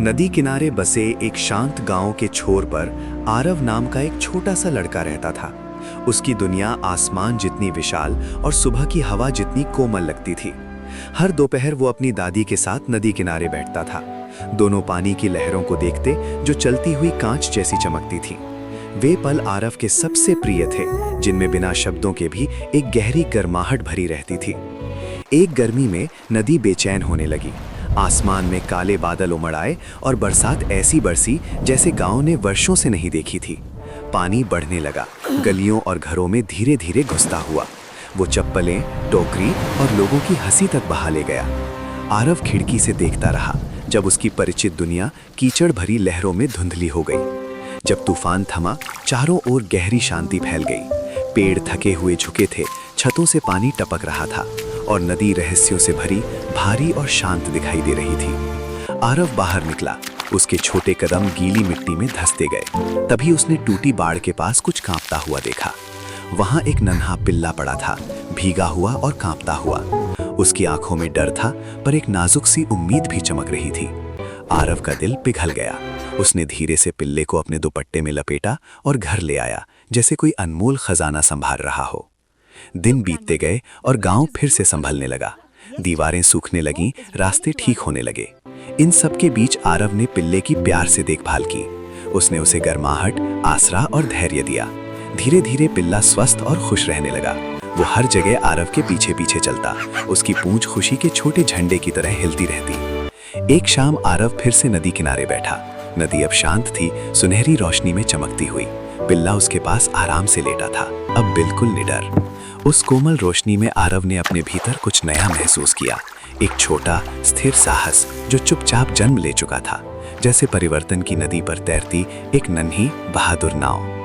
नदी किनारे बसे एक शांत गांव के छोर पर आरव नाम का एक छोटा सा लड़का रहता था। उसकी दुनिया आसमान जितनी विशाल और सुबह की हवा जितनी कोमल लगती थी। हर दोपहर वो अपनी दादी के साथ नदी किनारे बैठता था। दोनों पानी की लहरों को देखते जो चलती हुई कांच जैसी चमकती थी। वे पल आरव के सबसे प्रिय थे, जिनमें बिना शब्दों के भी एक गहरी गर्माहट भरी रहती थी। एक गर्मी में नदी बेचैन होने लगी। आसमान में काले बादल उमड़ आए और बरसात ऐसी बरसी जैसे गांव ने वर्षों से नहीं देखी थी। पानी बढ़ने लगा, गलियों और घरों में धीरे धीरे घुसता हुआ। वो चप्पलें, टोकरी और लोगों की हंसी तक बहा ले गया। आरव खिड़की से देखता रहा जब उसकी परिचित दुनिया कीचड़ भरी लहरों में धुंधली हो गई। जब तूफान थमा, चारों ओर गहरी शांति फैल गई। पेड़ थके हुए झुके थे, छतों से पानी टपक रहा था और नदी रहस्यों से भरी, भारी और शांत दिखाई दे रही थी। आरव बाहर निकला। उसके छोटे कदम गीली मिट्टी में धंसते गए। तभी उसने टूटी बाड़ के पास कुछ कांपता हुआ देखा। वहां एक नन्हा पिल्ला पड़ा था, भीगा हुआ और कांपता हुआ। उसकी आंखों में डर था, पर एक नाजुक सी उम्मीद भी चमक रही थी। आरव का दिल पिघल गया। उसने धीरे से पिल्ले को अपने दुपट्टे में लपेटा और घर ले आया, जैसे कोई अनमोल खजाना संभाल रहा हो। दिन बीतते गए और गांव फिर से संभलने लगा। दीवारें सूखने लगीं, रास्ते ठीक होने लगे। इन सब के बीच आरव ने पिल्ले की प्यार से देखभाल की। उसने उसे गर्माहट, आसरा और धैर्य दिया। धीरे धीरे पिल्ला स्वस्थ और खुश रहने लगा। वो हर जगह आरव के पीछे पीछे चलता। उसकी पूंछ खुशी के छोटे झंडे की तरह हिलती रहती। एक शाम आरव फिर से नदी किनारे बैठा। नदी अब शांत थी, सुनहरी रोशनी में चमकती हुई। पिल्ला उसके पास आराम से लेटा था, अब बिल्कुल निडर। उस कोमल रोशनी में आरव ने अपने भीतर कुछ नया महसूस किया। एक छोटा, स्थिर साहस जो चुपचाप जन्म ले चुका था, जैसे परिवर्तन की नदी पर तैरती एक नन्ही, बहादुर नाव।